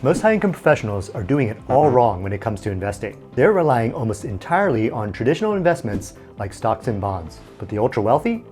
Most high-income professionals are doing it all wrong when it comes to investing. They're relying almost entirely on traditional investments like stocks and bonds. But the ultra-wealthy?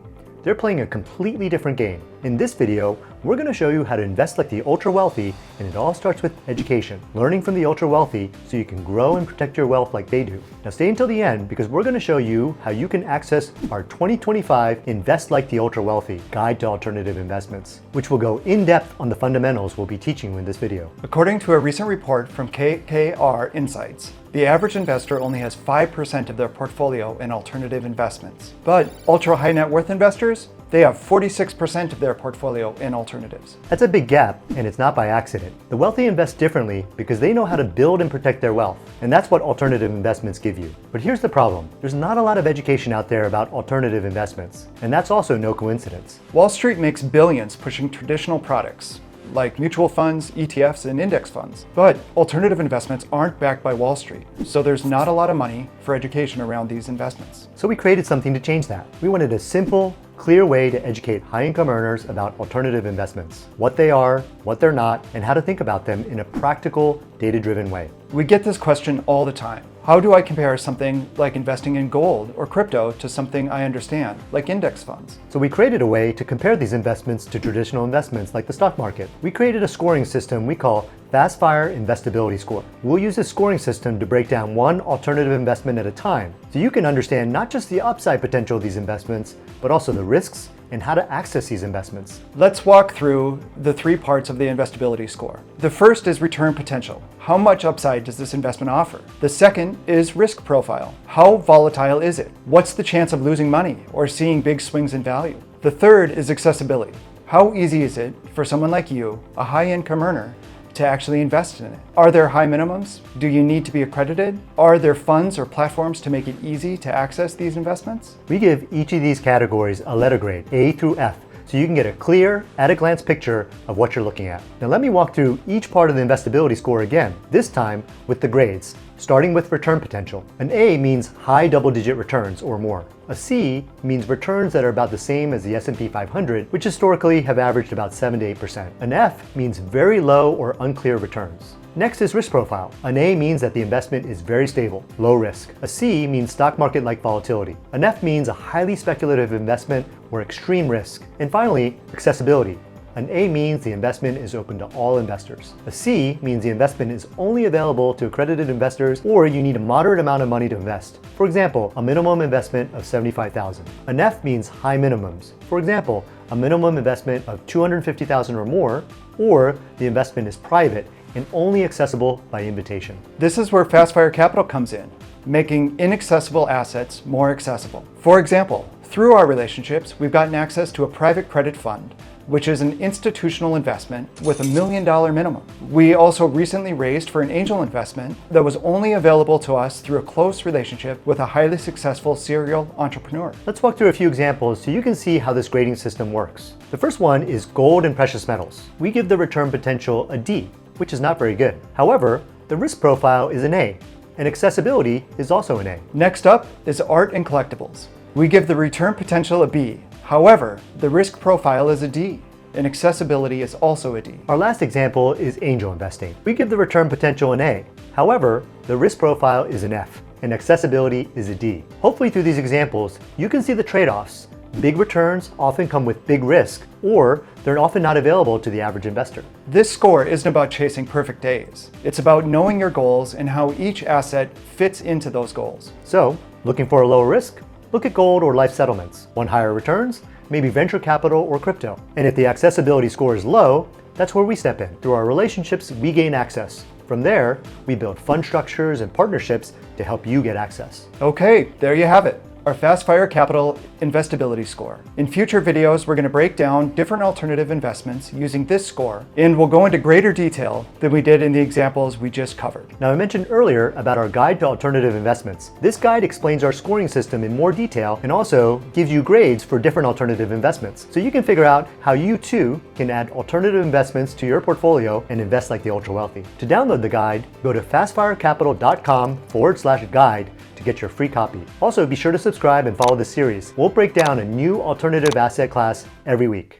They're playing a completely different game. In this video, we're going to show you how to invest like the ultra-wealthy, and it all starts with education. Learning from the ultra-wealthy so you can grow and protect your wealth like they do. Now stay until the end because we're going to show you how you can access our 2025 Invest Like the Ultra-Wealthy Guide to Alternative Investments, which will go in depth on the fundamentals we'll be teaching you in this video. According to a recent report from KKR Insights, the average investor only has 5% of their portfolio in alternative investments. But ultra high net worth investors, they have 46% of their portfolio in alternatives. That's a big gap, and it's not by accident. The wealthy invest differently because they know how to build and protect their wealth, and that's what alternative investments give you. But here's the problem. There's not a lot of education out there about alternative investments, and that's also no coincidence. Wall Street makes billions pushing traditional products, like mutual funds, ETFs, and index funds. But alternative investments aren't backed by Wall Street, so there's not a lot of money for education around these investments. So we created something to change that. We wanted a simple, clear way to educate high-income earners about alternative investments, what they are, what they're not, and how to think about them in a practical, data-driven way. We get this question all the time. How do I compare something like investing in gold or crypto to something I understand, like index funds? So we created a way to compare these investments to traditional investments like the stock market. We created a scoring system we call Fast-Fire Investability Score. We'll use this scoring system to break down one alternative investment at a time, so you can understand not just the upside potential of these investments, but also the risks and how to access these investments. Let's walk through the three parts of the investability score. The first is return potential. How much upside does this investment offer? The second is risk profile. How volatile is it? What's the chance of losing money or seeing big swings in value? The third is accessibility. How easy is it for someone like you, a high-income earner, to actually invest in it? Are there high minimums? Do you need to be accredited? Are there funds or platforms to make it easy to access these investments? We give each of these categories a letter grade, A through F, so you can get a clear, at-a-glance picture of what you're looking at. Now let me walk through each part of the investability score again, this time with the grades, starting with return potential. An A means high double-digit returns or more. A C means returns that are about the same as the S&P 500, which historically have averaged about 7 to 8%. An F means very low or unclear returns. Next is risk profile. An A means that the investment is very stable, low risk. A C means stock market-like volatility. An F means a highly speculative investment or extreme risk. And finally, accessibility. An A means the investment is open to all investors. A C means the investment is only available to accredited investors or you need a moderate amount of money to invest. For example, a minimum investment of $75,000. An F means high minimums. For example, a minimum investment of $250,000 or more, or the investment is private and only accessible by invitation. This is where Fast-Fire Capital comes in, making inaccessible assets more accessible. For example, through our relationships, we've gotten access to a private credit fund, which is an institutional investment with $1 million minimum. We also recently raised for an angel investment that was only available to us through a close relationship with a highly successful serial entrepreneur. Let's walk through a few examples so you can see how this grading system works. The first one is gold and precious metals. We give the return potential a D, which is not very good. However, the risk profile is an A, and accessibility is also an A. Next up is art and collectibles. We give the return potential a B. However, the risk profile is a D, and accessibility is also a D. Our last example is angel investing. We give the return potential an A. However, the risk profile is an F, and accessibility is a D. Hopefully through these examples, you can see the trade-offs. Big returns often come with big risk, or they're often not available to the average investor. This score isn't about chasing perfect days. It's about knowing your goals and how each asset fits into those goals. So, looking for a lower risk? Look at gold or life settlements. Want higher returns? Maybe venture capital or crypto. And if the accessibility score is low, that's where we step in. Through our relationships, we gain access. From there, we build fund structures and partnerships to help you get access. Okay, there you have it. Our Fast-Fire Capital Investability Score. In future videos, we're going to break down different alternative investments using this score, and we'll go into greater detail than we did in the examples we just covered. Now, I mentioned earlier about our guide to alternative investments. This guide explains our scoring system in more detail and also gives you grades for different alternative investments. So you can figure out how you too can add alternative investments to your portfolio and invest like the ultra wealthy. To download the guide, go to fastfirecapital.com/guide to get your free copy. Also, be sure to subscribe and follow this series. We'll break down a new alternative asset class every week.